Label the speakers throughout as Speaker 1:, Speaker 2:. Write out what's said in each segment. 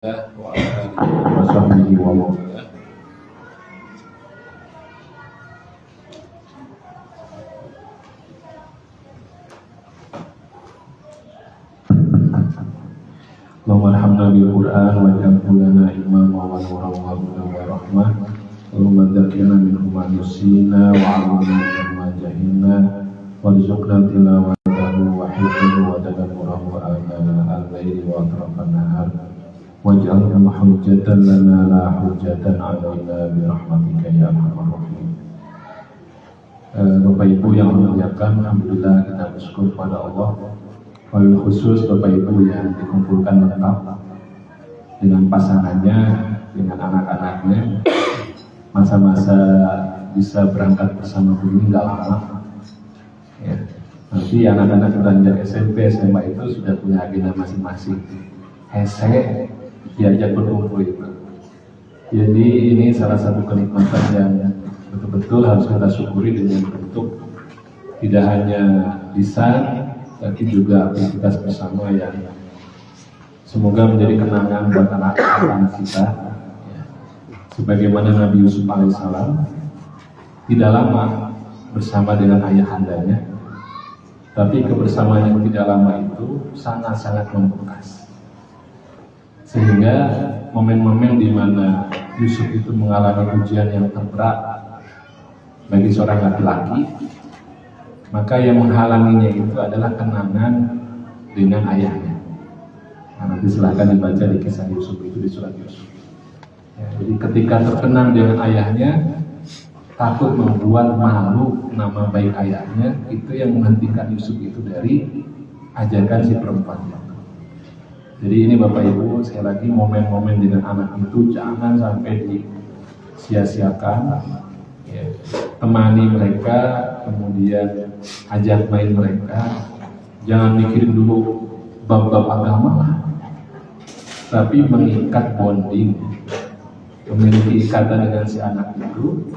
Speaker 1: wa ala alihi wa sahbihi wa mawala. Allahumma arhamna bil Qur'an waj'alhu lana imama wa nuran wa hudan wa rahmah. Allahumma dzakirna minhu ma nusina wa 'allimna minhu ma jahilna warzuqna tilawatahu wa hifdhahu wa tadabburahu ana al-laili wa atrafan nahar. Waj'alhu hujjatan lana la hujjatan 'alaina bi rahmatika ya arhamar rahimin. Bapak Ibu yang memuliakan, alhamdulillah kita bersyukur kepada Allah. Wabil khusus Bapak Ibu yang dikumpulkan lengkap dengan pasangannya, dengan anak-anaknya, masa-masa bisa berangkat bersama begini nggak lama. Ya. Nanti anak-anak beranjak SMP, SMA itu sudah punya agenda masing-masing. Hese diajak berkumpul itu. Jadi ini salah satu kenikmatan yang betul-betul harus kita syukuri dengan bentuk tidak hanya lisan, tapi juga aktivitas bersama yang semoga menjadi kenangan buat anak-anak kita. Sebagaimana Nabi Yusuf alaihissalam tidak lama bersama dengan ayahandanya, tapi kebersamaan yang tidak lama itu sangat-sangat membekas. Sehingga momen-momen di mana Yusuf itu mengalami ujian yang terberat bagi seorang laki-laki, maka yang menghalanginya itu adalah kenangan dengan ayahnya. Nah, nanti silahkan dibaca di kisah Yusuf itu di surat Yusuf. Ya, jadi ketika terkenang dengan ayahnya, takut membuat malu nama baik ayahnya, itu yang menghentikan Yusuf itu dari ajakan si perempuan. Jadi ini Bapak Ibu, sekali lagi momen-momen dengan anak itu jangan sampai disia-siakan. Ya, temani mereka, kemudian ajak main mereka. Jangan mikirin dulu bab-bab agama lah, tapi mengikat bonding, memiliki ikatan dengan si anak itu,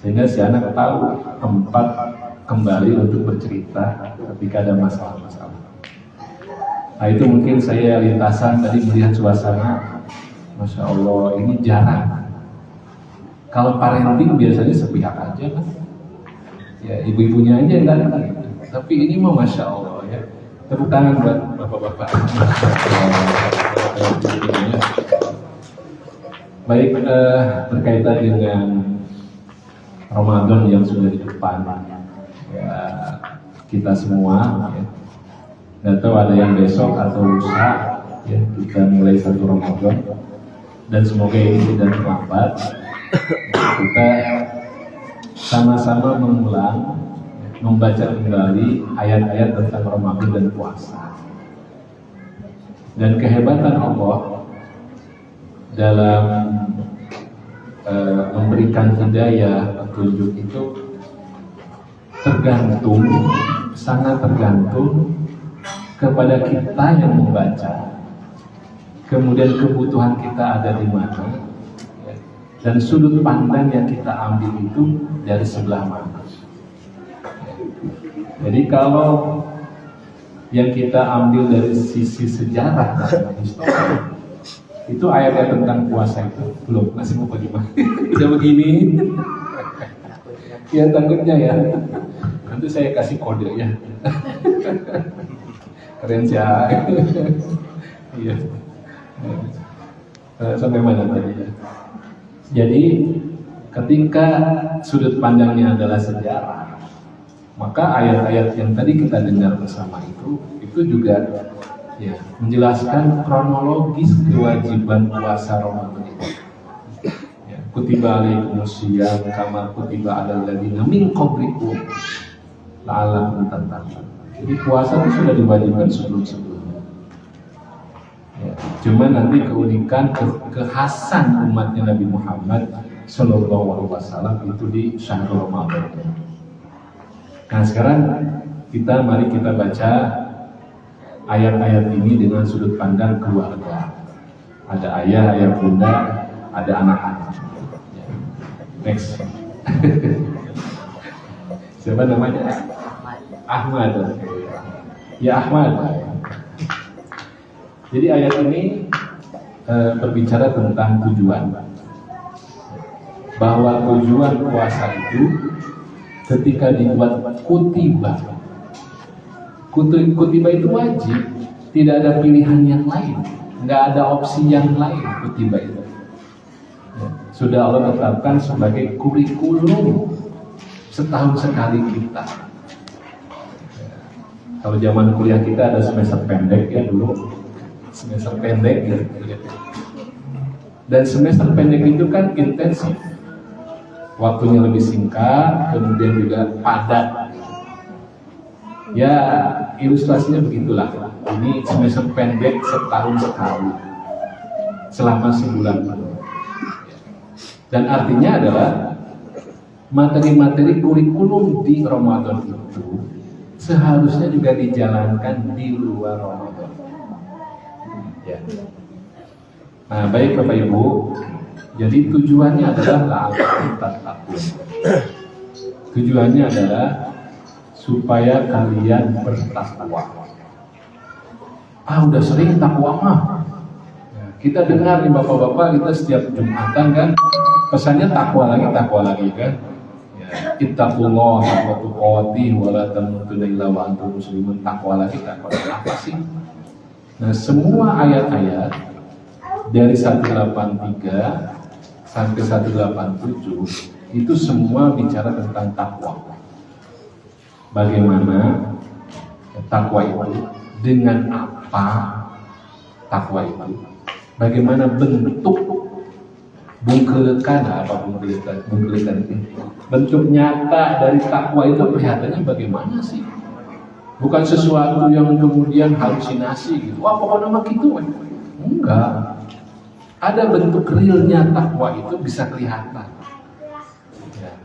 Speaker 1: sehingga si anak tahu tempat kembali untuk bercerita ketika ada masalah-masalah. Nah itu mungkin saya lintasan tadi melihat suasana, Masya Allah ini jarang. Kalau parenting biasanya sepihak aja kan, ya ibu-ibunya aja enggak ada gitu. Tapi ini mah Masya Allah ya, tepuk tangan buat bapak-bapak. Baik, berkaitan dengan Ramadan yang sudah di depan, ya kita semua ya, nggak tahu ada yang besok atau lusa ya, kita mulai 1 Ramadan dan semoga ini tidak terlambat. Kita sama-sama mengulang, membaca kembali ayat-ayat tentang Ramadan dan puasa. Dan kehebatan Allah dalam memberikan hidayah, petunjuk itu tergantung, sangat tergantung kepada kita yang membaca, kemudian kebutuhan kita ada di mana, dan sudut pandang yang kita ambil itu dari sebelah mana. Jadi kalau yang kita ambil dari sisi sejarah dan histori, itu ayat-ayat tentang puasa itu belum, masih mau bagaimana? Udah begini, ya takutnya ya. Nanti saya kasih kode ya. Keren sih. Iya. Sampai mana tadi ya? Jadi ketika sudut pandangnya adalah sejarah, maka ayat-ayat yang tadi kita dengar bersama itu juga ya menjelaskan kronologis kewajiban puasa Ramadan itu. Ya, kutiba alaikumusiyam kama kutiba alal ladzina min qablikum la'allakum tattaqun. Jadi puasa itu sudah diwajibkan sebelum-sebelumnya. Ya, cuma nanti keunikan, kekhasan umatnya Nabi Muhammad Sallallahu Alaihi Wasallam itu di Syahrul Ramadan. Nah sekarang mari kita baca ayat-ayat ini dengan sudut pandang keluarga. Ada ayah, ayah bunda, ada anak-anak. Next. Siapa namanya? Ahmad. Ya Ahmad. Jadi ayat ini berbicara tentang tujuan. Bahwa tujuan puasa itu ketika dibuat kutiba itu wajib, tidak ada pilihan yang lain, nggak ada opsi yang lain. Kutiba itu sudah Allah tetapkan sebagai kurikulum setahun sekali kita. Kalau zaman kuliah kita ada semester pendek ya dulu, semester pendek ya. Dan semester pendek itu kan intensif, waktunya lebih singkat, kemudian juga padat. Ya ilustrasinya begitulah. Ini semester pendek setahun sekali, selama sebulan. Dan artinya adalah materi-materi kurikulum di Ramadan itu seharusnya juga dijalankan di luar Ramadan. Ya. Nah, baik Bapak Ibu, jadi tujuannya adalah la'allakum tattaqun. Tujuannya adalah supaya kalian bertakwa. Udah sering takwa mah. Kita dengar nih Bapak-bapak, kita setiap Jumatan kan pesannya takwa lagi kan. Ittaqullah haqqa tuqatih wa la tamutunna illa wa antum muslimun. Takwa lagi apa sih? Nah, semua ayat-ayat dari 183 sampai 187 itu semua bicara tentang takwa. Bagaimana takwa itu, dengan apa takwa itu, bagaimana bentuk bungkelekan itu, bentuk nyata dari takwa itu kelihatannya bagaimana sih? Bukan sesuatu yang kemudian halusinasi gitu. Wah pokoknya mah gitu. Enggak. Ada bentuk realnya takwa itu bisa kelihatan. Ya.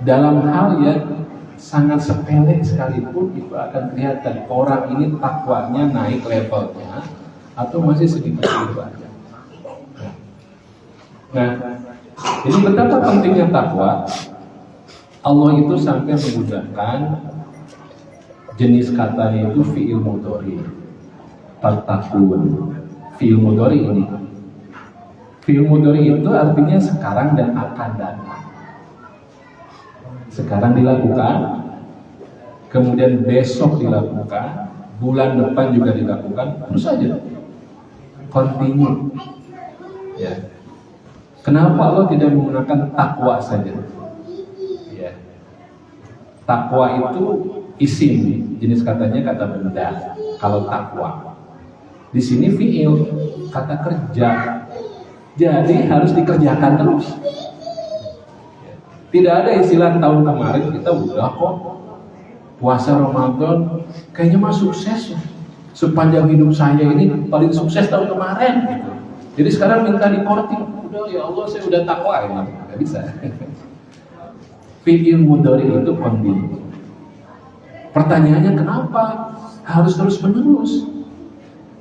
Speaker 1: Dalam hal yang sangat sepele sekalipun itu akan kelihatan orang ini takwanya naik levelnya atau masih sedikit aja. Nah, jadi betapa pentingnya takwa. Allah itu sampai menggunakan jenis katanya itu fi'il mudhari. Tattaqun. Fi'il mudhari ini. Fi'il mudhari itu artinya sekarang dan akan datang. Sekarang dilakukan, kemudian besok dilakukan, bulan depan juga dilakukan, terus saja continue. Ya. Kenapa Allah tidak menggunakan takwa saja? Ya. Takwa itu isim, jenis katanya kata benda. Kalau takwa, di sini fi'il, kata kerja. Jadi harus dikerjakan terus. Tidak ada istilah tahun kemarin kita udah kok puasa Ramadan kayaknya mah sukses. Sepanjang hidup saya ini paling sukses tahun kemarin gitu. Jadi sekarang minta dikorting. Udah ya Allah saya udah takwa ya, nggak bisa. Fi'il mudhari itu continue. Pertanyaannya kenapa harus terus menerus?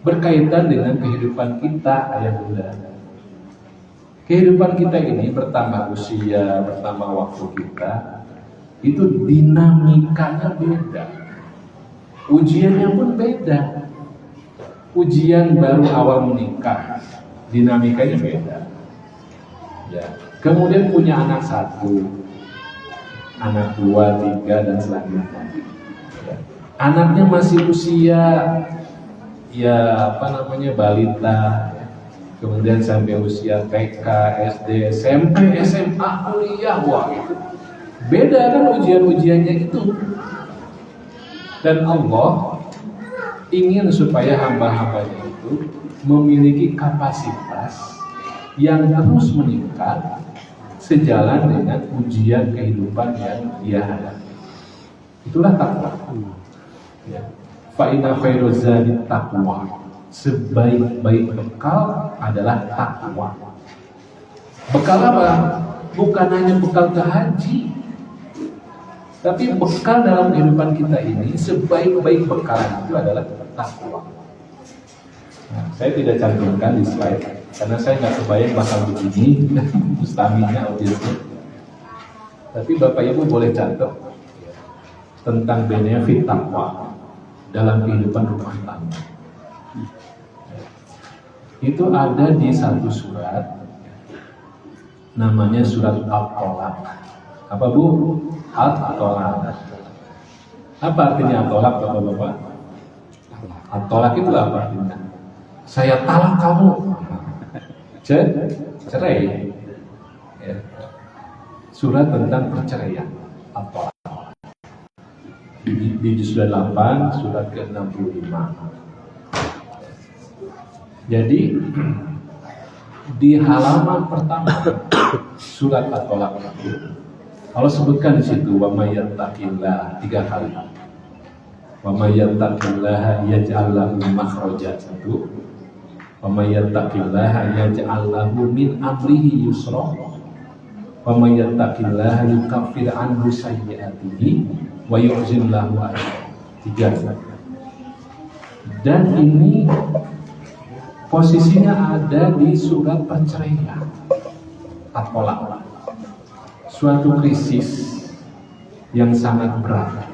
Speaker 1: Berkaitan dengan kehidupan kita ayah bunda. Kehidupan kita ini bertambah usia, bertambah waktu kita, itu dinamikanya beda. Ujiannya pun beda. Ujian baru awal menikah, dinamikanya beda. Ya. Kemudian punya anak 1, anak 2, 3 dan selanjutnya. Ya. Anaknya masih usia balita. Kemudian sampai usia TK, SD, SMP, SMA, kuliah, wah itu beda kan ujian-ujiannya itu. Dan Allah ingin supaya hamba-hambanya itu memiliki kapasitas yang terus meningkat sejalan dengan ujian kehidupan yang dia hadapi. Itulah takwa. Fa inna khairuz zadi taqwa. Sebaik-baik bekal adalah takwa. Bekal apa? Bukan hanya bekal ke haji, tapi bekal dalam kehidupan kita ini, sebaik-baik bekal itu adalah takwa. Nah, saya tidak cantumkan di slide karena saya nggak kebayang bakal begini mustaminya audiensnya. Tapi Bapak Ibu boleh catat tentang benefit takwa dalam kehidupan rumah tangga. itu ada di satu surat, namanya surat At-Tolaq. Apa Bu? At-Tolaq. Apa artinya At-Tolaq, Bapak-bapak? At-Tolaq itu apa artinya? Saya talak kamu. Cerai. Ya. Surat tentang perceraian. At-Tolaq. Di juz 8, surat ke-65. Jadi di halaman pertama surat At-Tolaq, Allah sebutkan di situ wa may yattaqillah 3 kali. Wa may yattaqillah yaj'al lahu makhraja 1. Wa may yattaqillah yaj'al lahu min amrihi yusra. Wa may yattaqillah yukaffir anhu sayyi'atihi wa yu'zim lahu ajran. 3. Dan ini posisinya ada di surat perceraian At-Tolaq, suatu krisis yang sangat berat,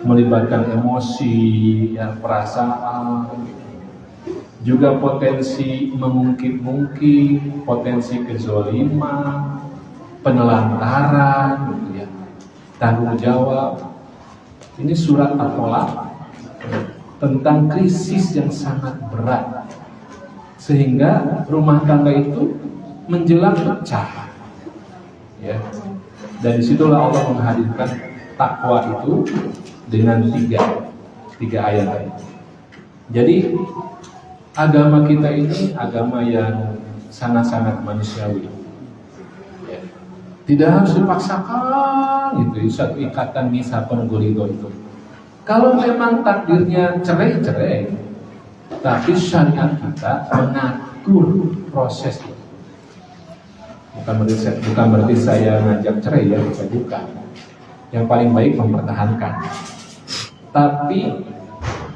Speaker 1: melibatkan emosi, ya, perasaan, juga potensi mengungkit-ungkit, potensi kezaliman, penelantaran, gitu ya, tanggung jawab. Ini surat At-Tolaq tentang krisis yang sangat berat, sehingga rumah tangga itu menjelang pecah, ya. Dan disitulah Allah menghadirkan takwa itu dengan tiga ayat. Jadi agama kita ini agama yang sangat-sangat manusiawi, ya. Tidak harus dipaksakan gitu, satu ikatan misakon golido itu. Kalau memang takdirnya cerai, tapi syariat kita mengatur proses itu. Bukan berarti saya ngajak cerai, ya, bukan. Yang paling baik mempertahankan. Tapi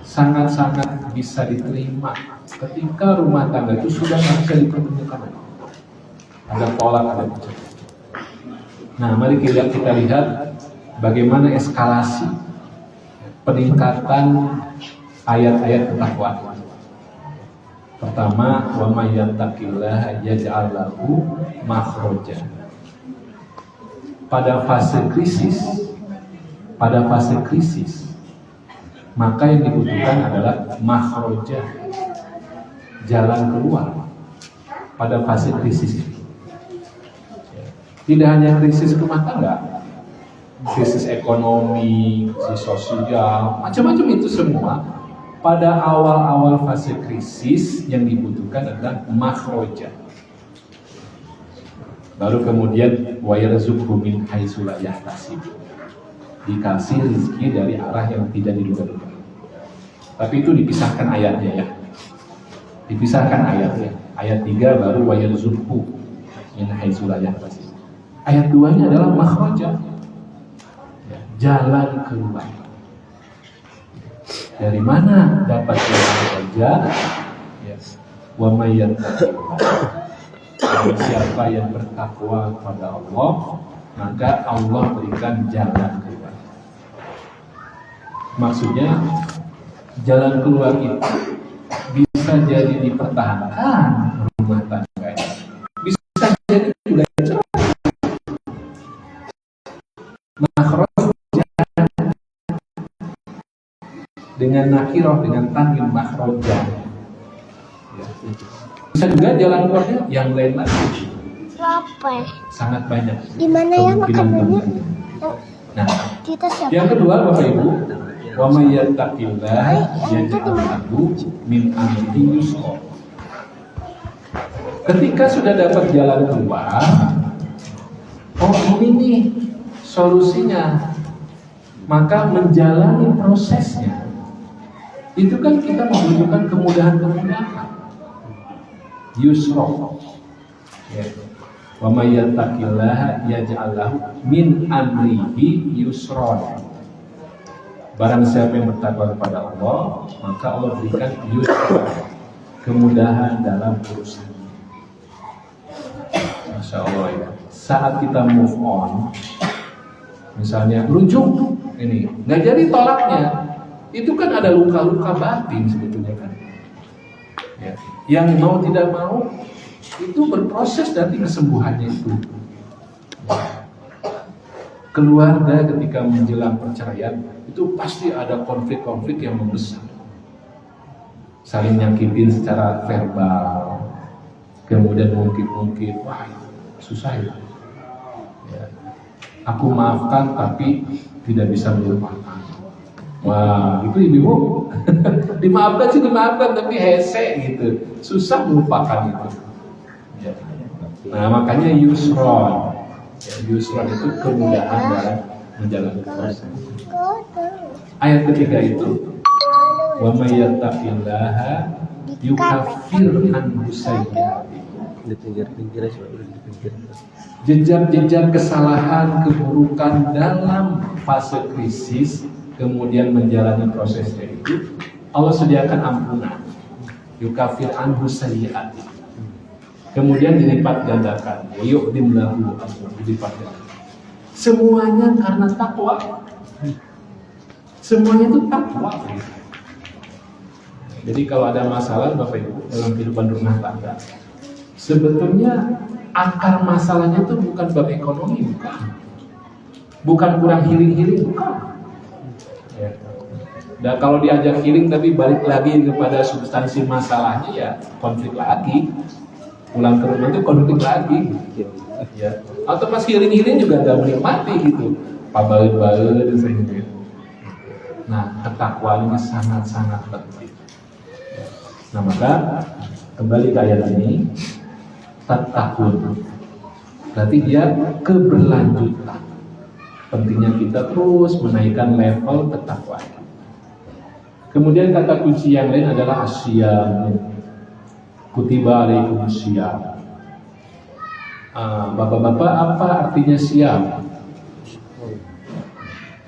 Speaker 1: sangat-sangat bisa diterima ketika rumah tangga itu sudah bisa dipertemukan. Ada tolak, ada perceraian. Nah, mari kita lihat bagaimana eskalasi peningkatan ayat-ayat ketakwaan. Pertama, wa may yattaqillaha yaj'al lahu makhraja. Pada fase krisis, maka yang dibutuhkan adalah makhraja, jalan keluar pada fase krisis ini. Tidak hanya krisis rumah tangga, krisis ekonomi, krisis sosial, macam-macam itu semua. Pada awal-awal fase krisis yang dibutuhkan adalah makhraja. Baru kemudian wa yarzuqhu min haitsu la yahtasib. Dikasih rezeki dari arah yang tidak diduga-duga. Tapi itu dipisahkan ayatnya, ya. Dipisahkan ayatnya. Ayat 3 baru wa yarzuqhu min haitsu la yahtasib. Ayat 2-nya adalah makhraja. Jalan keluar. Dari mana dapat jalan kerja? Wa may yattaqillah. Siapa yang bertakwa kepada Allah, maka Allah berikan jalan keluar. Maksudnya jalan keluar itu bisa jadi dipertahankan rumah tangga, bisa jadi juga dengan nakiroh, dengan tanwin makhroja, ya. Bisa juga jalan keluarnya yang lain lagi. Sangat banyak.
Speaker 2: Di mana ya makanannya?
Speaker 1: Nah,
Speaker 2: Kita siapa?
Speaker 1: yang kedua, Bapak Ibu, wa may yattaqillah yaj'al lahu min amrihi yusra. Ketika sudah dapat jalan keluar, oh ini nih solusinya, maka menjalani prosesnya itu kan kita membutuhkan kemudahan-kemudahan. Yusra, ya. Wa may yattaqillaha yaj'al lahu min amrihi yusra. Barang siapa yang bertakwa kepada Allah, maka Allah berikan yusra, kemudahan dalam urusan. Masya Allah, ya. Saat kita move on, misalnya berujung ini nggak jadi tolaknya, itu kan ada luka-luka batin sebetulnya kan. Ya. Yang mau tidak mau itu berproses nanti kesembuhannya itu. Keluarga ketika menjelang perceraian itu pasti ada konflik-konflik yang membesar, saling nyakitin secara verbal, kemudian mungkin wah susah ya. Aku maafkan tapi tidak bisa melupakan. Wah itu ibu dimaafkan sih dimaafkan tapi hese gitu, susah melupakan itu. Ya. Nah makanya yusron. Ya, yusron itu kemudahan dalam menjalani proses. Ayat ketiga itu wa may yattaqillaha yukaffir anhu sayyi'atihi. Jejak-jejak kesalahan, keburukan dalam fase krisis kemudian menjalani prosesnya itu Allah sediakan ampunan. Yukaffir anhu sayyi'atihi. Kemudian dilipat gandakan, yu'dim lahu, dilipat gandakan. Semuanya karena takwa. Semuanya itu takwa. Jadi kalau ada masalah Bapak Ibu dalam kehidupan rumah tangga, sebetulnya akar masalahnya itu bukan bab ekonomi, bukan kurang healing, bukan. Ya. Dan kalau diajak healing tapi balik lagi kepada substansi masalahnya ya konflik lagi. Pulang ke rumah itu konflik lagi, ya. Atau pas healing juga nggak menikmati gitu, pabaut-baut dan sebagainya. Nah, ketakwaan ini sangat-sangat penting. Nah, maka kembali ke ayat ini, tatakun, berarti dia keberlanjutan. Pentingnya kita terus menaikkan level ketakwaan. Kemudian kata kunci yang lain adalah asyam. Kutiba alaikumus syiyam. Bapak-bapak, apa artinya siam?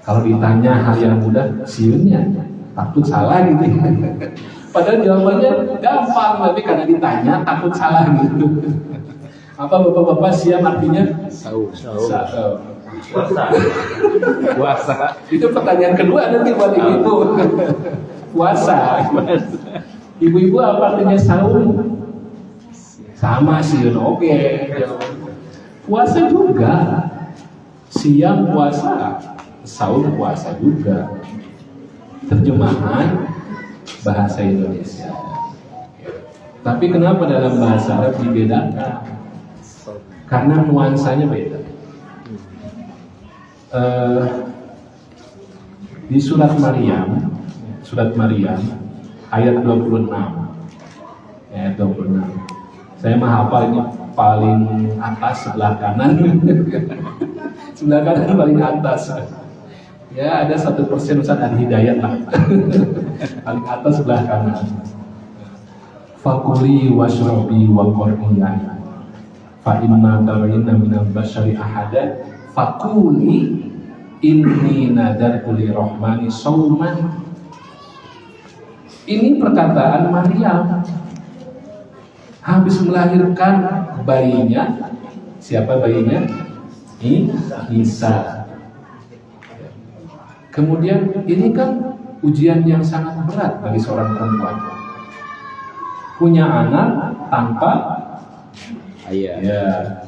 Speaker 1: Kalau ditanya hal yang mudah, siunnya takut salah gitu. Padahal jawabannya gampang, tapi karena ditanya takut salah gitu. Apa bapak-bapak siam artinya? Puasa. Itu pertanyaan kedua nanti buat ibu. Puasa. Ibu-ibu apa artinya saum? Sama siun, oke. Puasa juga. Siam puasa, saum puasa juga. Terjemahan bahasa Indonesia. Tapi kenapa dalam bahasa Arab dibedakan? Karena nuansanya beda. Di surat Maryam ayat 26. Ayat 26. Saya mah hafal ini paling atas sebelah kanan. Sebelah kanan paling atas. Ya ada 1% Ustaz Al-Hidayat lah. Paling atas sebelah kanan. Fakuli washrobi wa qur'iyani. Fa inna tarayna minal basyari ahada. Fakuli inni nadartu lirrahmani sauman. Ini perkataan Maryam habis melahirkan bayinya. Siapa bayinya? Isa. Kemudian ini kan ujian yang sangat berat bagi seorang perempuan. Punya anak tanpa ayah. Ya,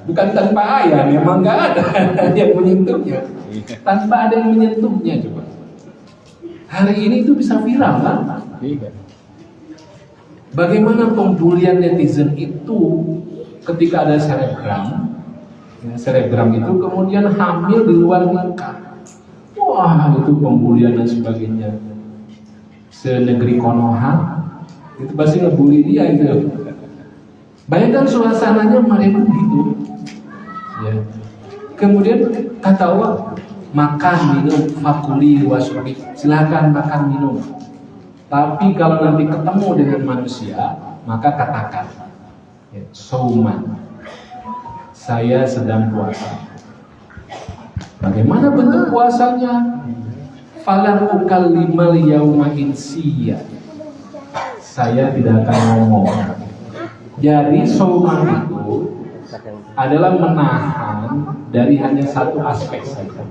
Speaker 1: bukan tanpa ayah, memang nggak ada yang menyentuhnya. Tanpa ada yang menyentuhnya coba. Hari ini itu bisa viral kan? Bagaimana pembulian netizen itu ketika ada selebgram itu kemudian hamil di luar nikah. Wah itu pembulian dan sebagainya. Senegeri Konoha itu pasti ngebully dia itu. Bayangkan suasananya mereka begitu. Ya. Kemudian kata Allah, makan minum fakuli wasrobi, silakan makan minum. Tapi kalau nanti ketemu dengan manusia, maka katakan, ya, sauman, saya sedang puasa. Bagaimana bentuk puasanya? Falan ukallimal yauma insiya. Saya tidak akan ngomong. Jadi sauman itu adalah menahan dari hanya satu aspek saja.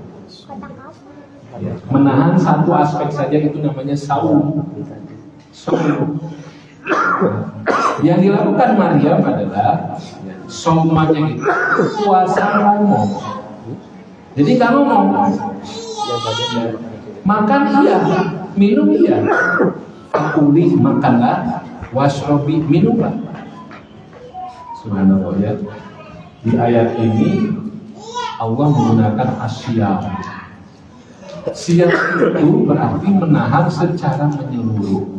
Speaker 1: Ya, menahan satu aspek saja itu namanya saum. Yang dilakukan Maryam adalah somanya itu puasa ngomong. Jadi nggak ngomong. Makan iya, minum iya. Fakuli makanlah, washrobi minumlah. Subhanallah ya. Di ayat ini Allah menggunakan asyam. Siam itu berarti menahan secara menyeluruh.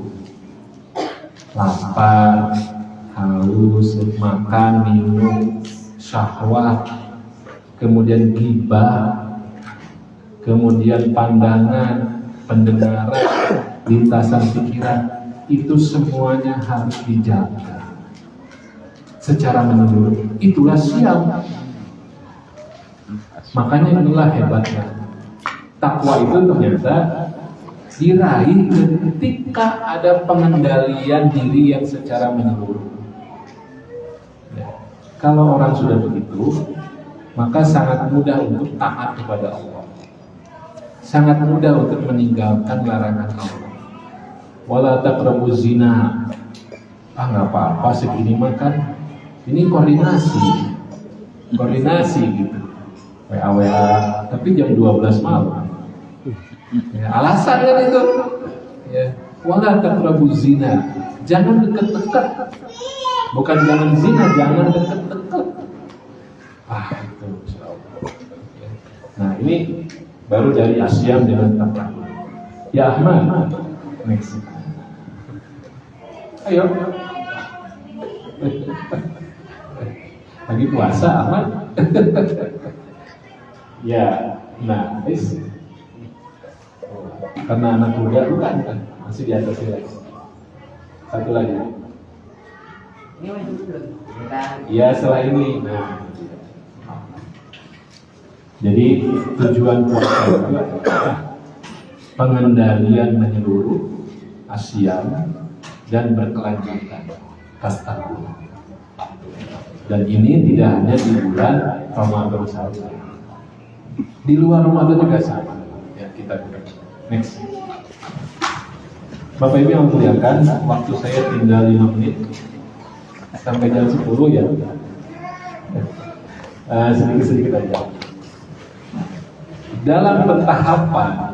Speaker 1: Lapar, haus, makan, minum, syahwat, kemudian ghibah, kemudian pandangan, pendengaran, lintasan pikiran, itu semuanya harus dijaga secara menyeluruh. Itulah siam. Makanya inilah hebatnya. Takwa itu ternyata diraih ketika ada pengendalian diri yang secara menyeluruh. Ya. Kalau orang sudah begitu, maka sangat mudah untuk taat kepada Allah. Sangat mudah untuk meninggalkan larangan Allah. Wala taqrabuz zina. Nggak apa-apa segini makan. Ini koordinasi gitu. WA, tapi jam 12 malam. Ya, alasan kan itu. Ya, wala taqrabuz zina. Jangan dekat-dekat. Bukan jangan zina, jangan dekat-dekat. Itu insyaallah. Nah, ini baru dari asyam dengan takwa. Ya Ahmad, next. Ayo. Lagi puasa Ahmad. Ya, nah, karena anak muda bukan kan, masih di atas relax. Satu lagi. Ya, setelah ini. Nah, jadi tujuan puasa itu adalah pengendalian menyeluruh, asyam, dan berkelanjutan. Kata-kata. Dan ini tidak hanya di bulan Ramadan saja. Di luar Ramadan juga sama. Ya, kita bekerja. Next. Bapak Ibu yang muliakan, waktu saya tinggal 5 menit sampai jam 10 ya. Sedikit-sedikit aja. Dalam pentahapan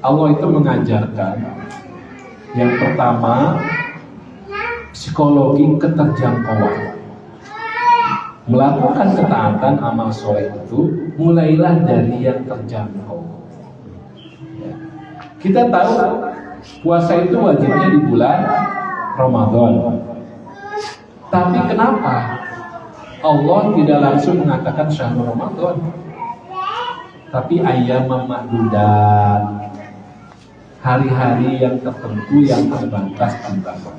Speaker 1: Allah itu mengajarkan yang pertama psikologi keterjangkauan. Melakukan ketaatan amal soleh itu mulailah dari yang terjangkau. Kita tahu puasa itu wajibnya di bulan Ramadan. Tapi kenapa Allah tidak langsung mengatakan syahrul Ramadan, tapi ayyam ma'dudat, hari-hari yang tertentu yang terbatas jumlahnya.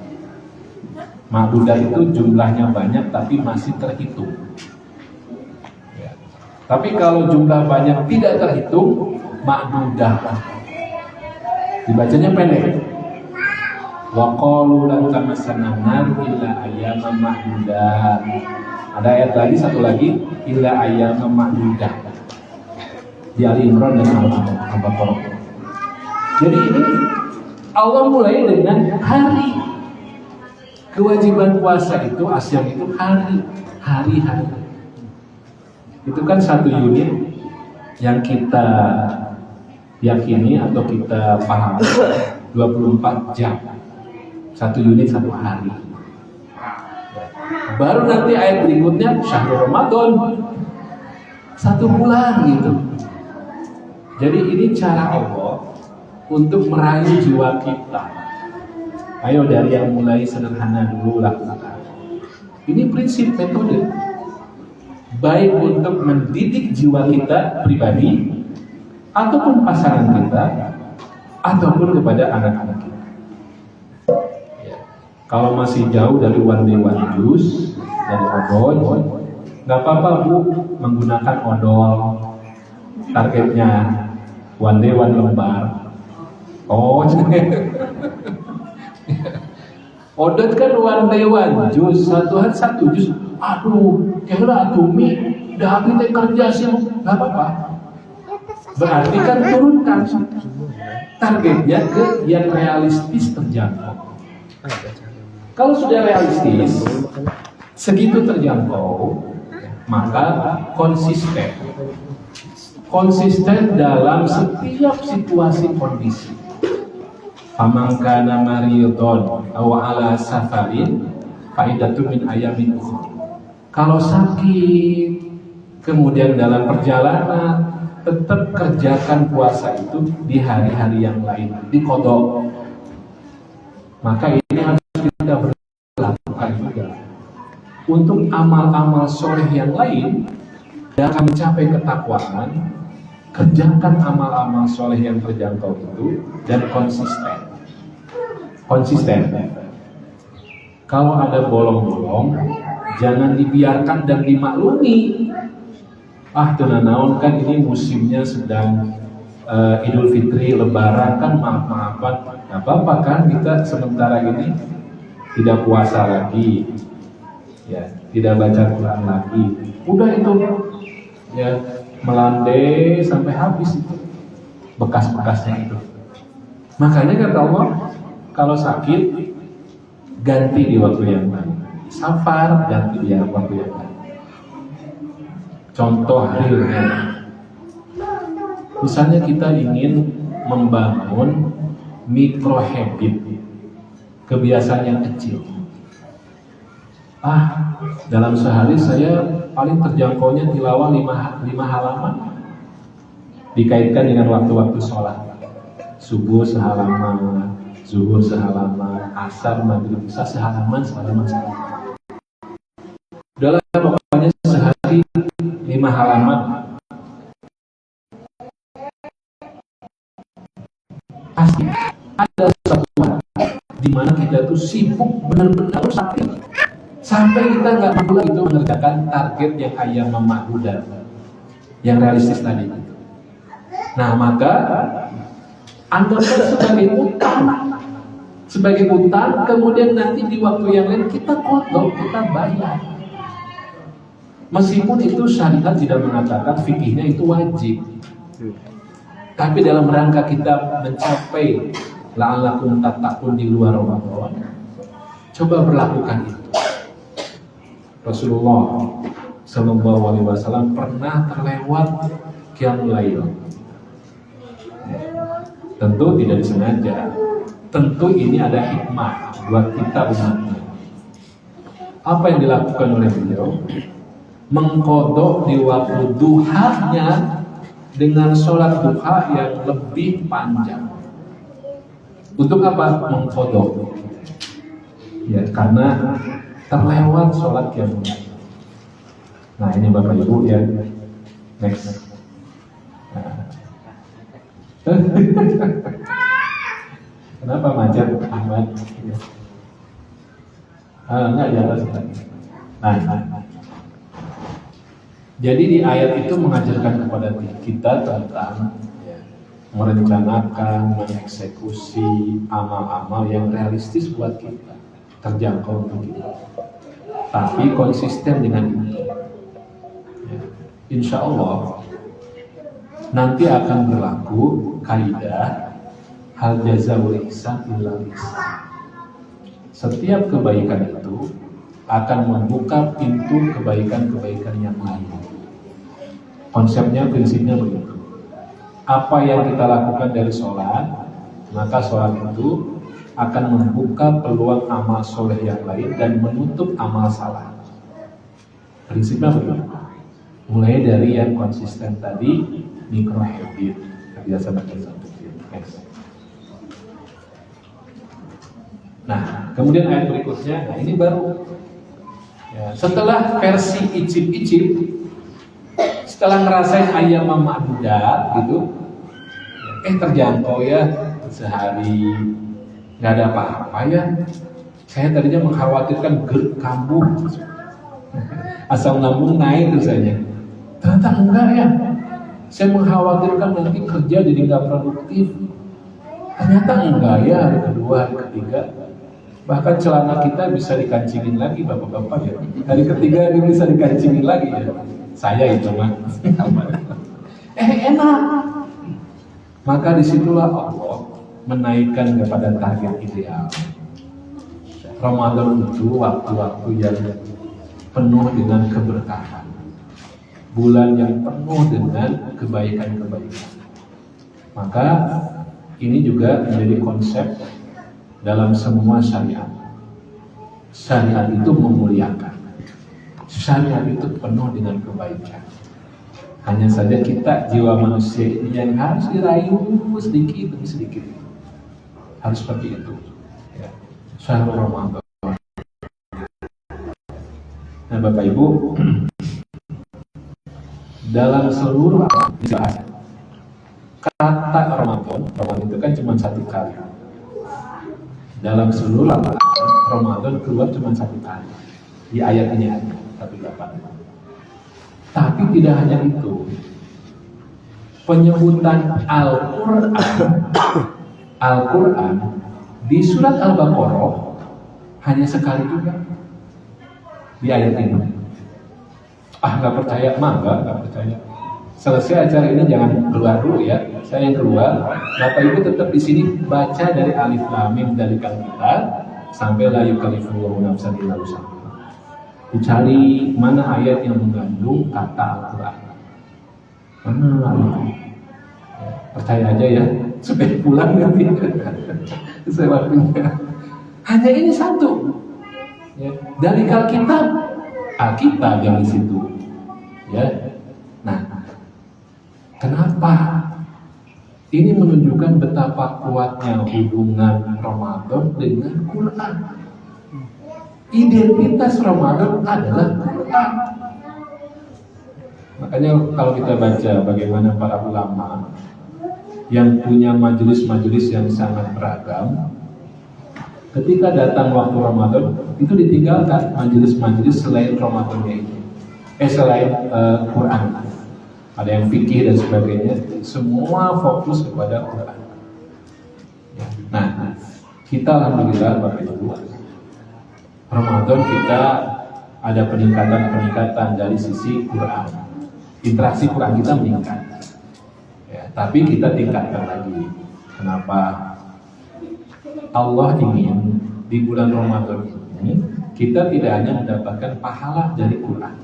Speaker 1: Ma'dudat itu jumlahnya banyak tapi masih terhitung. Ya. Tapi kalau jumlah banyak tidak terhitung, ma'dudah. Dibacanya pendek. Wa qalu lan tamassana nar illa ayyaman ma'dudat. Ada ayat lagi, satu lagi, illa ayyaman ma'dudat. Di Ali Imran dan Al-Baqarah. Jadi ini Allah mulai dengan hari. Kewajiban puasa itu, asyam itu hari-hari. Itu kan satu unit yang kita yakini atau kita pahami 24 jam. Satu unit satu hari. Baru nanti ayat berikutnya syahrul Ramadan. 1 bulan gitu. Jadi ini cara Allah untuk meraih jiwa kita. Ayo dari yang mulai sederhana dulu lakukan. Ini prinsip metode. Baik untuk mendidik jiwa kita pribadi, ataupun pasangan kita, ataupun kepada anak-anak kita. Ya. Kalau masih jauh dari one day one juice, dari odol, nggak apa-apa Bu menggunakan odol. Targetnya one day one lembar. Odot kan one day one jus, satu hari 1 jus. Aduh, kira tumi dah kita kerja sih, nggak apa-apa. Berarti kan turunkan targetnya ke yang realistis terjangkau. Kalau sudah realistis, segitu terjangkau, maka konsisten dalam setiap situasi kondisi. Faman kana maridon aw ala safarin faidatu min ayamin ukhra. Kalau sakit, kemudian dalam perjalanan, tetap kerjakan puasa itu di hari-hari yang lain, diqadha. Maka ini harus kita berlakukan juga untuk amal-amal soleh yang lain. Dalam mencapai ketakwaan, kerjakan amal-amal soleh yang terjangkau itu dan konsisten. Kalau ada bolong-bolong, jangan dibiarkan dan dimaklumi. Naon kan ini musimnya sedang Idul Fitri, Lebaran kan maaf-maafan. Nah, apa-apa kan kita sementara ini tidak puasa lagi, ya, tidak baca Quran lagi. Udah itu, ya, melandai sampai habis itu bekas-bekasnya itu. Makanya kata Allah, kalau sakit ganti di waktu yang lain, safar ganti di waktu yang lain. Contoh realnya, misalnya kita ingin membangun micro habit, kebiasaan yang kecil. Dalam sehari saya paling terjangkaunya tilawah 5 halaman, dikaitkan dengan waktu-waktu sholat. Subuh sehalaman, zuhur sehalaman, asar, maghrib, isya sehalaman. Udahlah, pokoknya sehari 5 halaman. Pasti ada suatu hari di mana kita tuh sibuk benar-benar sakit sampai kita nggak mampu lagi itu mengerjakan target yang ayam memahudan, yang realistis tadi. Nah, maka anggaplah sebagai utang, kemudian nanti di waktu yang lain kita kodok, kita bayar. Meskipun itu syariat tidak mengatakan, fikihnya itu wajib, tapi dalam rangka kita mencapai la'allakum tattaqun di luar Ramadan, coba berlakukan itu. Rasulullah Sallallahu Alaihi Wasallam pernah terlewat qiyamul lail. Tentu tidak disengaja. Tentu ini ada hikmah buat kita umatnya. Apa yang dilakukan oleh beliau? Mengkodok di waktu duhanya dengan sholat duha yang lebih panjang. Untuk apa mengkodok? Ya, karena terlewat sholat qiyamul lail. Nah, ini Bapak Ibu ya. Next. Kenapa macet Ahmad? Enggak di atas. Nah. Jadi di ayat itu mengajarkan kepada kita tentang merencanakan, mengeksekusi amal-amal yang realistis buat kita, terjangkau untuk kita, tapi konsisten dengan itu. Insya Allah nanti akan berlaku kaidah hal jazaa'ul ihsan illa ihsan. Setiap kebaikan itu akan membuka pintu kebaikan-kebaikan yang lain. Konsepnya, prinsipnya begitu. Apa yang kita lakukan dari sholat, maka sholat itu akan membuka peluang amal soleh yang lain dan menutup amal salah. Prinsipnya begitu. Mulai dari yang konsisten tadi, micro habit, kebiasaan kecil. Nah, kemudian ayat berikutnya, nah ini baru. Ya, setelah versi icip-icip, setelah ngerasain ayam memadudat gitu, terjangkau ya sehari, nggak ada apa-apa ya. Saya tadinya mengkhawatirkan kambuh, asam lambung naik rasanya. Ternyata enggak ya. Saya mengkhawatirkan nanti kerja jadi nggak produktif. Ternyata enggak ya, hari kedua, hari ketiga. Bahkan celana kita bisa dikancingin lagi, bapak-bapak ya. Hari ketiga ini bisa dikancingin lagi ya. Saya itu mah. Enak. Maka disitulah Allah menaikkan kepada target ideal. Ramadan itu waktu-waktu yang penuh dengan keberkahan, bulan yang penuh dengan kebaikan-kebaikan. Maka ini juga menjadi konsep dalam semua syariat. Syariat itu memuliakan, syariat itu penuh dengan kebaikan. Hanya saja kita jiwa manusia ini yang harus dirayu sedikit demi sedikit. Harus seperti itu. Ya. Syahrul Ramadan. Nah, Bapak Ibu, dalam seluruh bahasa kata Ramadan itu kan cuma satu kali. Dalam seluruh Ramadan keluar cuma satu kali. Di ayat ini ada satu dapat. Tapi tidak hanya itu. Penyebutan Al-Quran di surat Al-Baqarah hanya sekali juga. Di ayat ini. Nggak percaya, nggak percaya. Selesai acara ini jangan keluar dulu ya. Saya yang keluar. Bapak Ibu tetap di sini baca dari alif lam mim dari kita sampai la yukallifullahu nafsan illa wus'aha. Dicari mana ayat yang mengandung kata Al-Quran. Mana ayat? Percaya aja ya, supaya pulang nanti. Sesuai waktunya. Hanya ini satu. Ya. Dari Alkitab yang di situ. Ya. Nah, kenapa? Ini menunjukkan betapa kuatnya hubungan Ramadan dengan Quran. Identitas Ramadan adalah Quran. Makanya kalau kita baca bagaimana para ulama yang punya majelis-majelis yang sangat beragam, ketika datang waktu Ramadan itu ditinggalkan majelis-majelis selain Ramadannya itu, selain Quran. Ada yang fikih dan sebagainya, semua fokus kepada Quran. Nah, kita alhamdulillah Bapak Ibu, Ramadan kita ada peningkatan dari sisi Quran. Interaksi Quran kita meningkat. Ya, tapi kita tingkatkan lagi. Kenapa? Allah ingin di bulan Ramadan ini kita tidak hanya mendapatkan pahala dari Quran,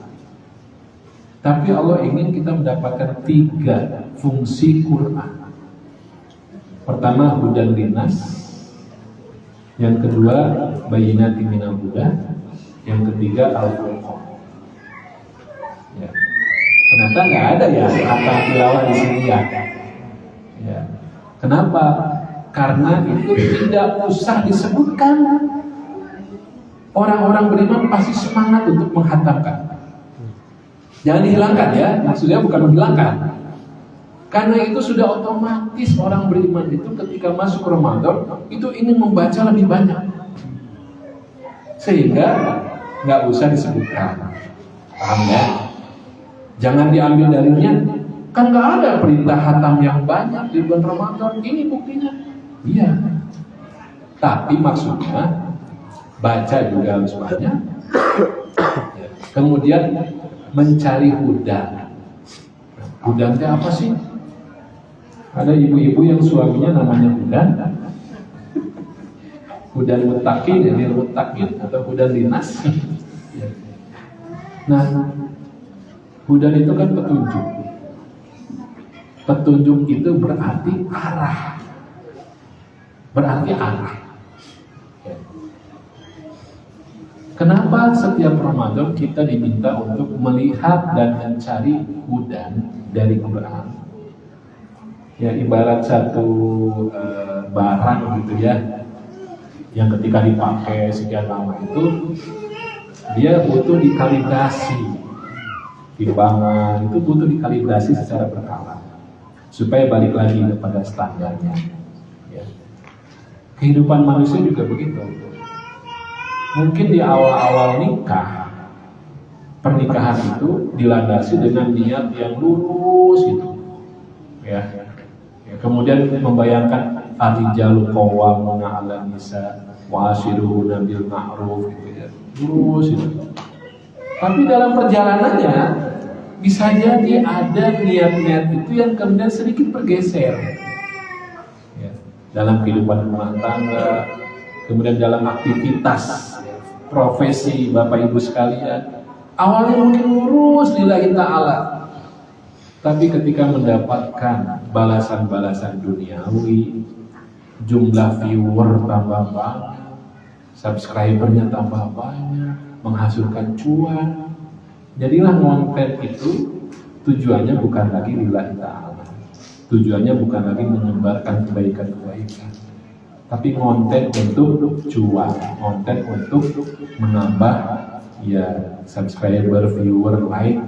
Speaker 1: tapi Allah ingin kita mendapatkan 3 fungsi Quran. Pertama, hudan linnas. Yang kedua, bayyinatin minal huda. Yang ketiga, al-Furqan. Ya. Ternyata nggak ada ya kata tilawah di sini ya. Ya. Kenapa? Karena itu tidak usah disebutkan. Orang-orang beriman pasti semangat untuk menghatamkan. Jangan dihilangkan ya, maksudnya bukan menghilangkan. Karena itu sudah otomatis orang beriman itu ketika masuk Ramadan itu ingin membaca lebih banyak. Sehingga nggak usah disebutkan. Paham ya? Jangan diambil darinya. Kan nggak ada perintah hatam yang banyak di bulan Ramadan. Ini buktinya. Iya. Tapi maksudnya baca juga harus banyak. Kemudian mencari hudan. Hudan itu apa sih? Ada ibu-ibu yang suaminya namanya hudan. Hudan mutakin, jadi mutakin atau hudan dinas. Nah, hudan itu kan petunjuk. Petunjuk itu berarti arah. Berarti arah. Kenapa setiap Ramadan kita diminta untuk melihat dan mencari hudan dari Quran? Ya ibarat satu barang gitu ya, yang ketika dipakai sekian lama itu dia butuh dikalibrasi. Timbangan itu butuh dikalibrasi secara berkala supaya balik lagi kepada standarnya. Ya. Kehidupan manusia juga begitu. Mungkin di awal-awal nikah, pernikahan itu dilandasi dengan niat yang lurus gitu, ya. Kemudian membayangkan ar-rijalu qawwamuna 'alan nisa wa ashiruhunna bil ma'ruf gitu ya. Lurus itu. Tapi dalam perjalanannya bisa jadi ada niat-niat itu yang kemudian sedikit bergeser. Ya. Dalam kehidupan rumah tangga, kemudian dalam aktivitas profesi Bapak Ibu sekalian, awalnya mungkin lurus lillahi ta'ala, tapi ketika mendapatkan balasan-balasan duniawi, jumlah viewer tambah banyak, subscribernya tambah banyak, menghasilkan cuan, jadilah konten itu tujuannya bukan lagi lillahi ta'ala, tujuannya bukan lagi menyebarkan kebaikan-kebaikan, tapi konten untuk cuan, konten untuk menambah ya subscriber, viewer, like,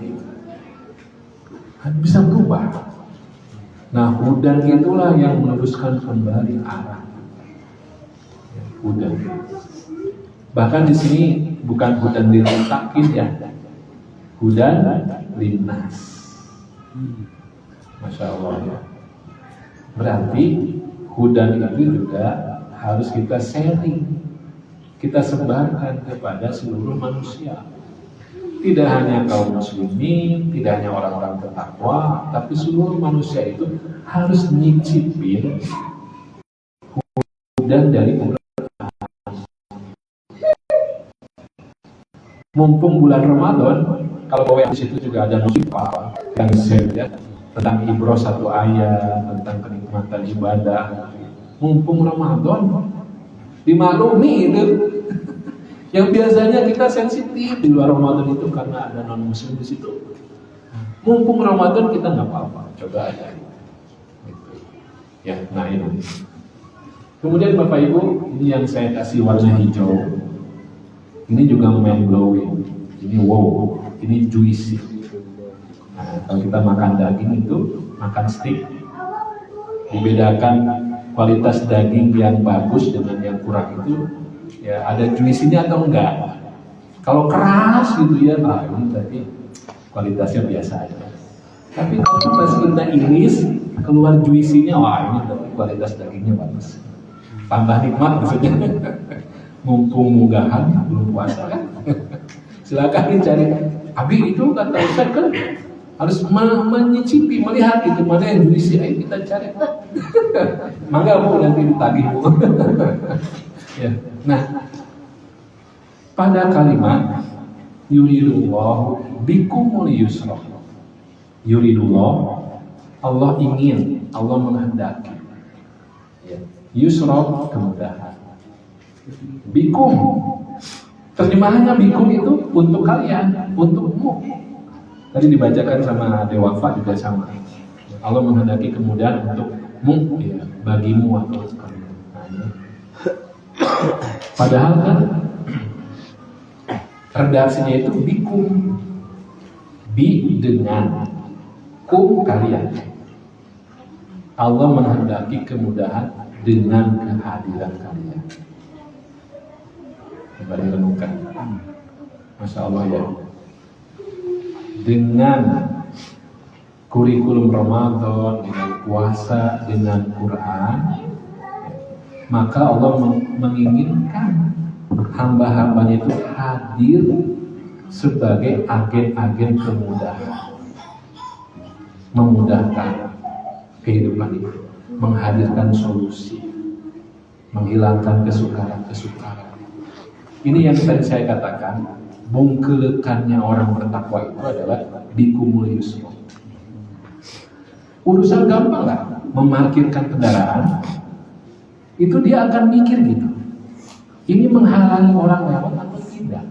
Speaker 1: kan bisa berubah. Nah, hudan itulah yang meluruskan kembali arah. Ya, hudan. Bahkan di sini bukan hudan diletakin ya, hudan linnas. Masya Allah ya. Berarti hudan itu juga harus kita sharing, kita sebarkan kepada seluruh manusia. Tidak hanya kaum muslimin, tidak hanya orang-orang bertakwa, tapi seluruh manusia itu harus nyicipin hudan dari Quran. Mumpung bulan Ramadan, kalau bawa di situ juga ada musibah yang share ya, tentang ibroh satu ayat, tentang kenikmatan ibadah. Mumpung Ramadan, dimaklumi itu. Yang biasanya kita sensitif di luar Ramadan itu karena ada non muslim di situ. Mumpung Ramadan kita nggak apa-apa, coba aja. Gitu. Ya, nah ini. Kemudian Bapak Ibu, ini yang saya kasih warna hijau. Ini juga mind blowing. Ini wow, ini juicy. Nah, kalau kita makan daging itu makan steak. Dibedakan kualitas daging yang bagus dengan yang kurang itu. Ya, ada juicy-nya atau enggak. Kalau keras gitu ya, nah ini berarti kualitasnya biasa aja. Tapi kalau pas kita iris, keluar juicy-nya, wah ini berarti kualitas dagingnya bagus. Tambah nikmat maksudnya. Mumpung munggahan, belum puasa kan. Silakan dicari. Abi itu kata Ustaz kan harus menyicipi, melihat itu mana yang juicy. Ayo kita cari. Mangga Bu, nanti ditagih Bu. Ya. Nah, pada kalimat yuridullah bikumul yusra, yuridullah, Allah ingin, Allah menghendaki ya. Yusra, kemudahan. Bikum, terjemahannya bikum itu untuk kalian, untukmu. Tadi dibacakan sama Dewafa juga sama. Allah menghendaki kemudahan untukmu ya, bagimu atau kalian. Nah, ini. Padahal kan redaksinya itu bikum, bi dengan, kum kalian. Allah menghendaki kemudahan dengan kehadiran kalian. Coba direnungkan. Masya Allah ya. Dengan kurikulum Ramadan, dengan puasa, dengan Quran, maka Allah menginginkan hamba-hambanya itu hadir sebagai agen-agen kemudahan, memudahkan kehidupan itu, menghadirkan solusi, menghilangkan kesukaran-kesukaran. Ini yang tadi saya katakan, bungkelekannya orang bertakwa itu adalah bikumul yusra. Urusan gampang lah, memarkirkan kendaraan, itu dia akan mikir gitu, ini menghalangi orang lewat atau tidak.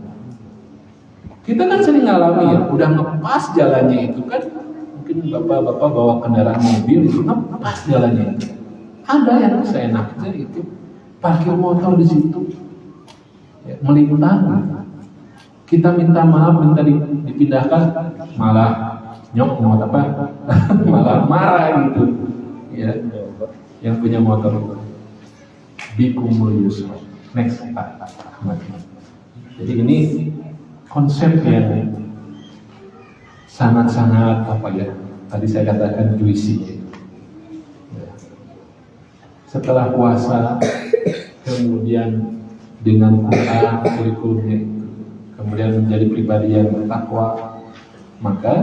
Speaker 1: Kita kan sering ngalami ya, udah ngepas jalannya itu kan, mungkin bapak-bapak bawa kendaraan mobil itu ngepas jalannya itu. Ada yang seenaknya itu parkir motor di situ, ya, melintang. Kita minta maaf, minta dipindahkan, malah nyok apa, malah marah gitu, ya, yang punya motor itu. Bikumul yusra. Next Pak Ahmad. Jadi ini konsep yang sangat-sangat apa ya? Tadi saya katakan juicy. Ya. Setelah puasa, kemudian dengan Quran kurikulumnya itu, kemudian menjadi pribadi yang bertakwa, maka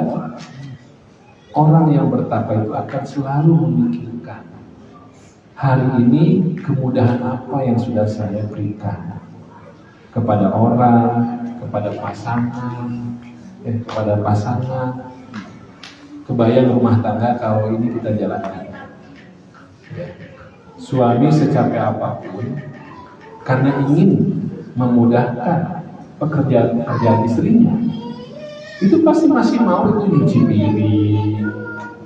Speaker 1: orang yang bertakwa itu akan selalu memikirkan, hari ini kemudahan apa yang sudah saya berikan? kepada orang, kepada pasangan. Kebayang rumah tangga kalau ini kita jalankan. Ya. Suami secapek apapun, karena ingin memudahkan pekerjaan istrinya, itu pasti masih mau itu nyuci piring,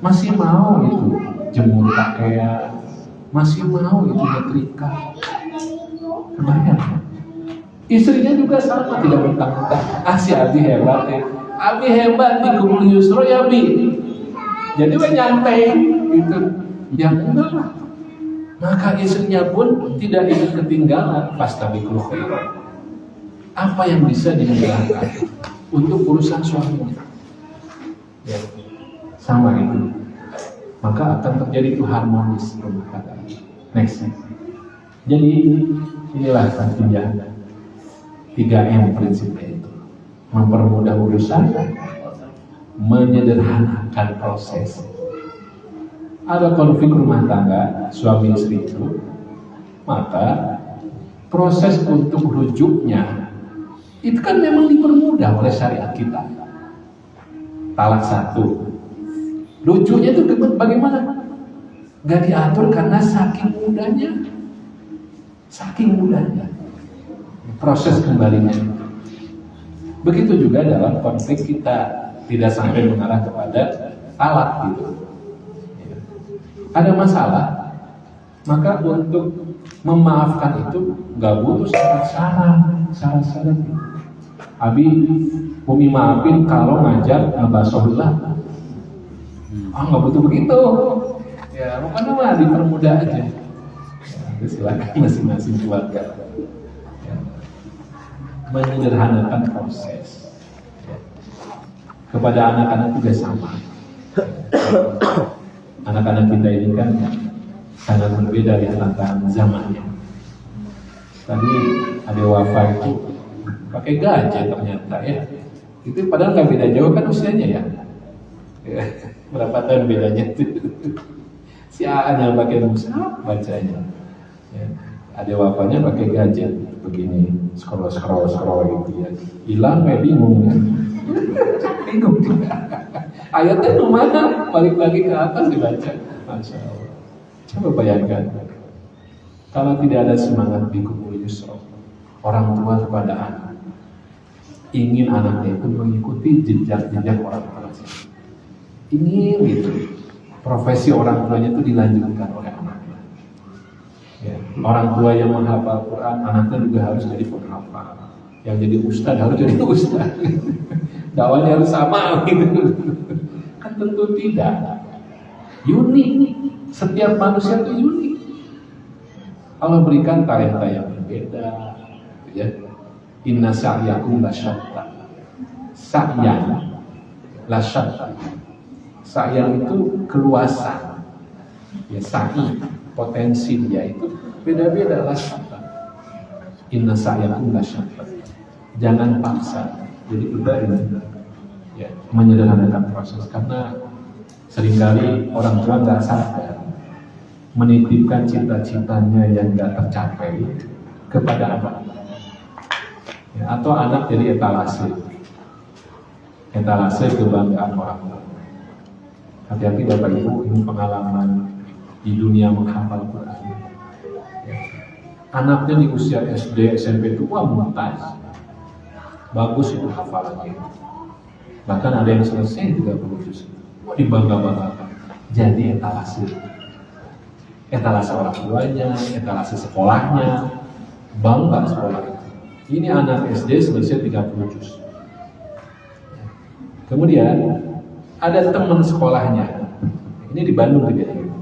Speaker 1: masih mau itu jemur pakaian, masih mau itu nyetrika. Kebayang? Istrinya juga sama, tidak mentang-mentang. Si Abi hebat ya. Abi hebat di kumul yusro ya Bi. Jadi nyantai gitu. Ya enggak lah. Maka istrinya pun tidak ingin ketinggalan. Fastabiqul khairat. Apa yang bisa dimudahkan untuk urusan suaminya? Ya, sama itu. Maka akan terjadi itu harmonis rumah tangga. Next. Jadi inilah artinya 3M prinsipnya itu. Mempermudah urusan, menyederhanakan proses. Ada konflik rumah tangga suami istri itu, maka proses untuk rujuknya itu kan memang dipermudah oleh syariat kita. Talak 1, rujuknya itu bagaimana? Gak diatur karena saking mudahnya proses kembalinya. Begitu juga dalam konflik kita, tidak sampai mengarah kepada talak gitu. Ada masalah, maka untuk memaafkan itu gak butuh syarat-syarat. Abi, Umi maafin kalau ngajar ngebasuhlah. Gak butuh begitu. Ya, pokoknya mah dipermudah aja. Ya, silakan masing-masing keluarga. Ya. Menyederhanakan proses. Ya. Kepada anak-anak juga sama. Anak-anak kita ini kan sangat berbeda di tantangan zamannya. Tadi ada Wafa itu pakai gadget ternyata ya. Itu padahal nggak beda jauh kan usianya ya. Berapa tahun bedanya itu? Si A yang pakai musaf bacanya. Ya. Ada Wafanya pakai gadget begini, scroll gitu ya. Hilang bingung ya. Bingung juga. Ayatnya kemana? Balik lagi ke atas dibaca. Masya Allah. Coba bayangkan, kalau tidak ada semangat bikumul yusra, orang tua kepada anak, ingin anaknya itu mengikuti jejak-jejak orang tua. Ingin gitu, profesi orang tuanya itu dilanjutkan oleh anaknya. Ya. Orang tua yang menghafal Quran, anaknya juga harus jadi penghafal. Yang jadi ustadz harus jadi ustadz. Dakwahnya harus sama gitu. Kan tentu tidak. Unik. Setiap manusia itu unik. Allah berikan talenta yang berbeda. Ya. Inna sa'yakum lasyatta. Sa'yan lasyatta. Sa'yan itu keluasan. Ya, sa'i, potensi dia itu beda-beda lasyatta. Inna sa'yakum lasyatta. Jangan paksa. Jadi berbeda. Ya, menyederhanakan proses, karena seringkali orang tua nggak sadar menitipkan cita-citanya yang nggak tercapai kepada anak, ya, atau anak jadi etalase kebanggaan orang tua. Hati-hati Bapak Ibu, ini pengalaman di dunia menghafal Quran. Ya. Anaknya di usia SD, SMP itu mumtaz, bagus itu hafalannya. Bahkan ada yang selesai 30 juz. Dibangga-banggakan. Jadi etalase orang tuanya, etalase sekolahnya, bangga sekolah itu. Ini anak SD selesai 30 juz. Kemudian ada teman sekolahnya. Ini di Bandung kejadian.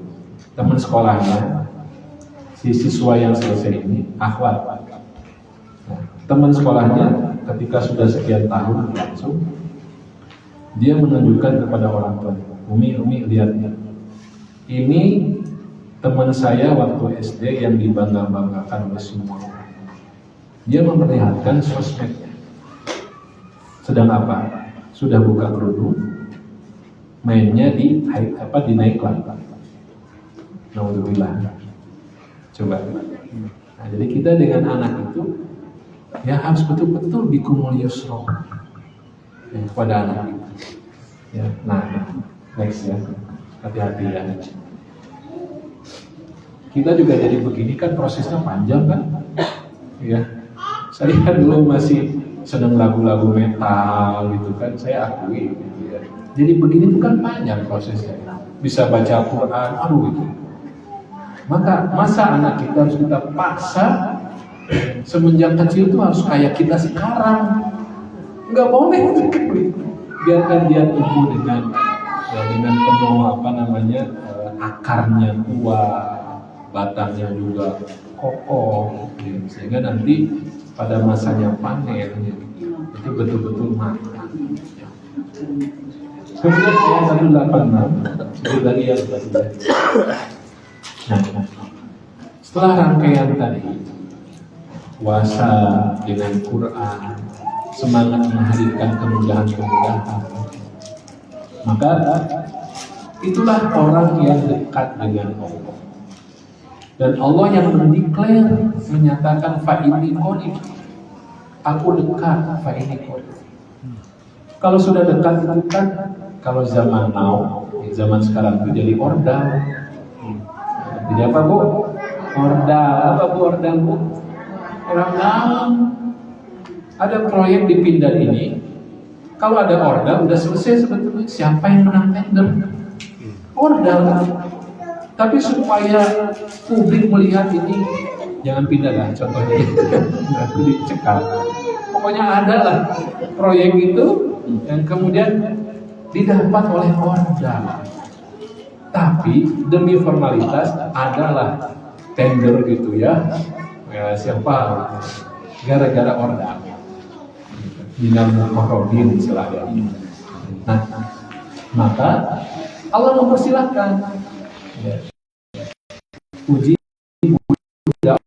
Speaker 1: Teman sekolahnya, si siswa yang selesai ini, akhwat. Nah, teman sekolahnya ketika sudah sekian tahun langsung, dia menunjukkan kepada orang tua, Umi lihat ini teman saya waktu SD yang dibangga-banggakan oleh semua. Dia memperlihatkan sosmednya. Sedang apa? Sudah buka kerudung, mainnya di naiklan. Alhamdulillah. Coba. Nah, jadi kita dengan anak itu Ya harus betul-betul bikumul yusro ya, kepada anak kita. Ya, nah, next ya, hati-hati ya. Kita juga jadi begini kan prosesnya panjang kan? Ya, saya dulu masih senang lagu-lagu metal gitu kan, saya akui. Gitu ya. Jadi begini tuh kan panjang prosesnya. Bisa baca Quran, aduh itu. Maka masa anak kita harus kita paksa semenjak kecil tuh harus kayak kita sekarang. Nggak boleh sekali. Biarkan dia tumbuh dengan dengan penuh akarnya kuat, batangnya juga kokoh, ya. Sehingga nanti pada masanya panen itu betul-betul matang. Ya. Kemudian ayat 186 itu tadi yang sudah. Nah, setelah rangkaian tadi puasa dengan Quran, semangat menghadirkan kemudahan-kemudahan, maka itulah orang yang dekat dengan Allah. Dan Allah yang mendeklar, menyatakan fa'ini qarib, aku dekat, fa'ini qarib. Kalau sudah dekat itu kan, kalau zaman now, zaman sekarang itu jadi ordal. Jadi apa bu? Ordal, apa bu ordal bu? Orang dalam. Ada proyek di Pindad ini, kalau ada ordal udah selesai sebetulnya. Siapa yang menang tender? Ordal. Tapi supaya publik melihat ini, jangan pindah lah contohnya. Nanti dicekal. Pokoknya ada lah proyek itu yang kemudian didapat oleh ordal. Tapi demi formalitas adalah tender gitu ya. Ya siapa? Gara-gara ordal. Minal muqarrabin istilahnya. Nah, maka Allah mempersilahkan ya. Puji budak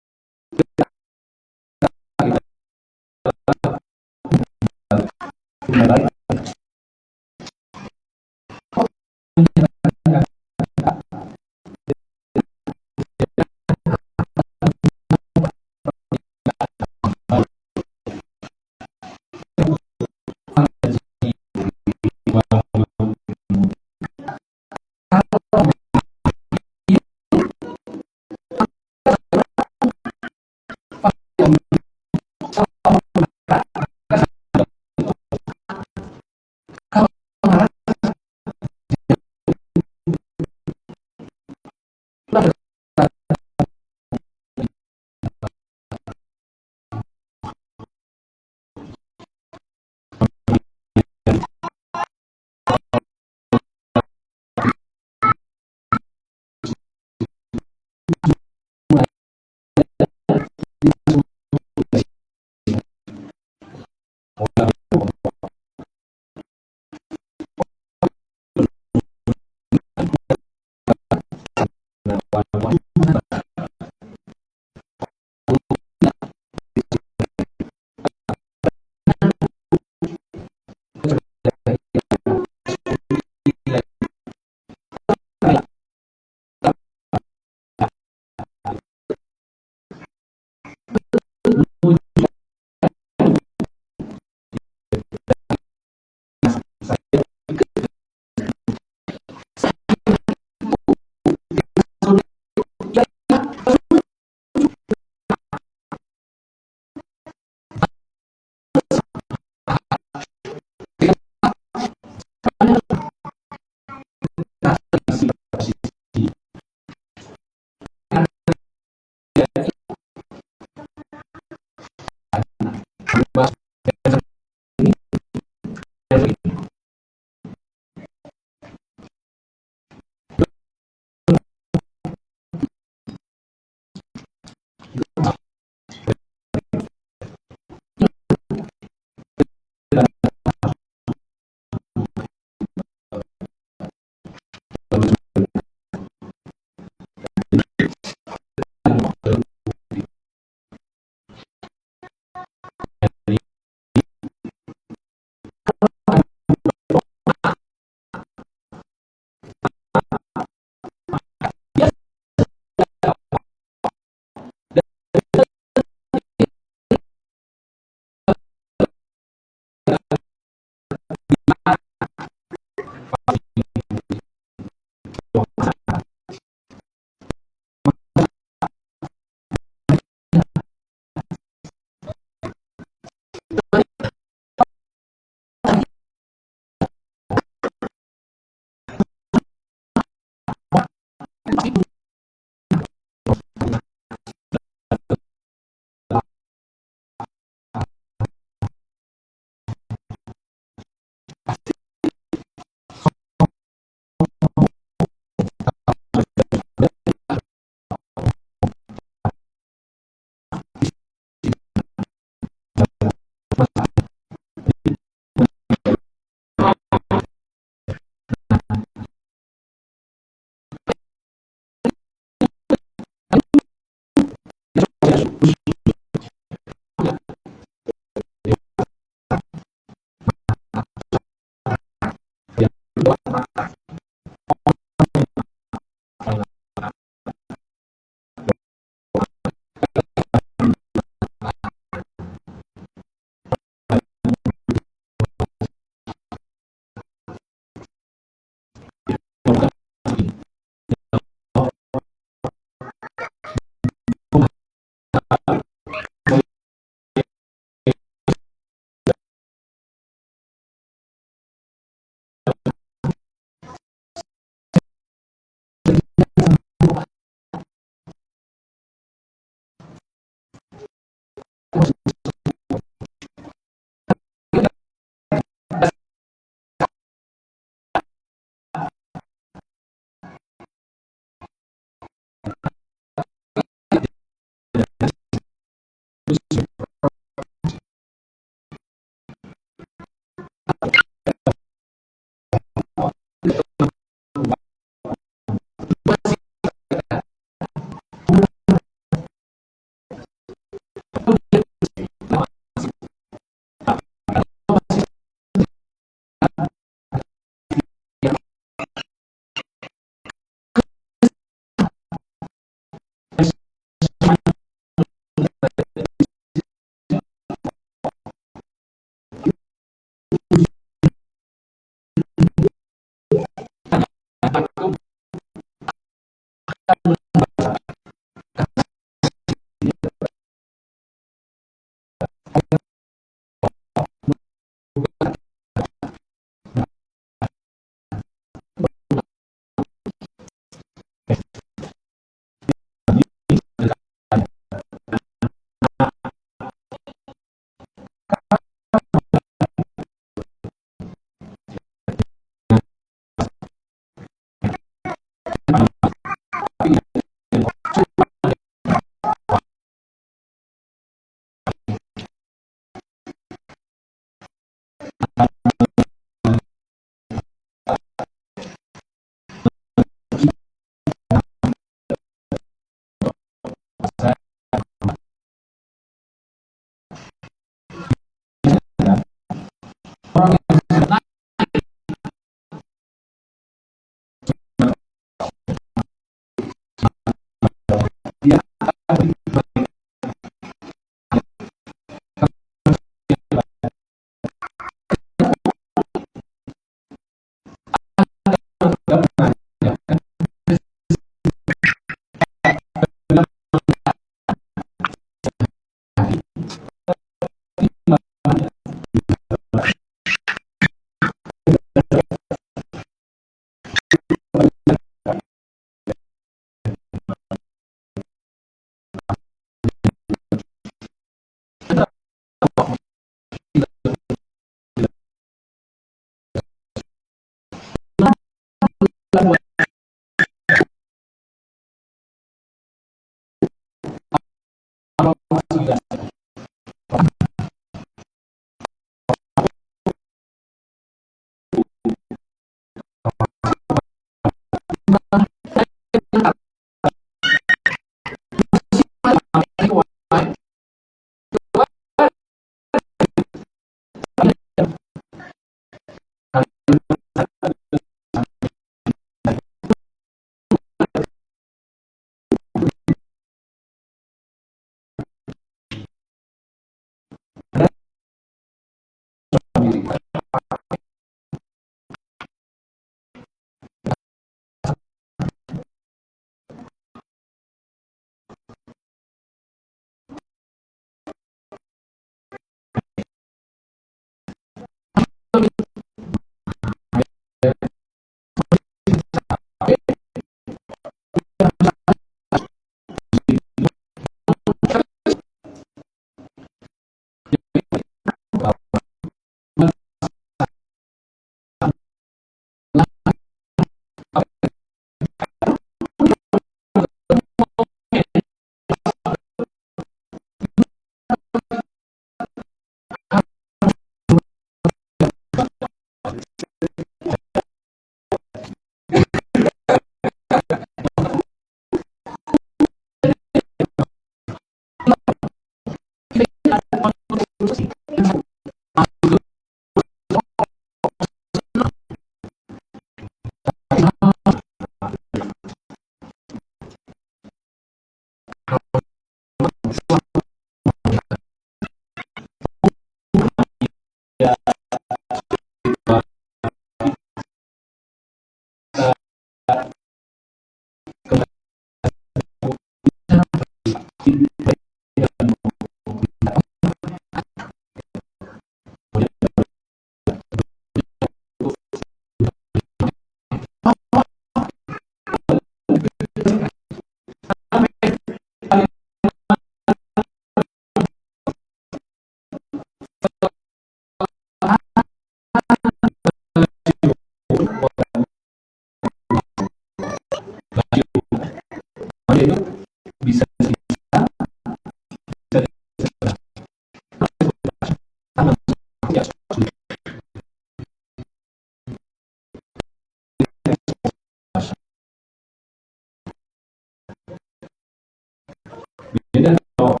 Speaker 1: Beda kalau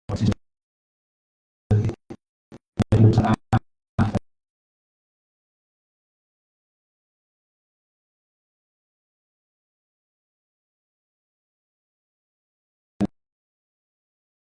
Speaker 1: masih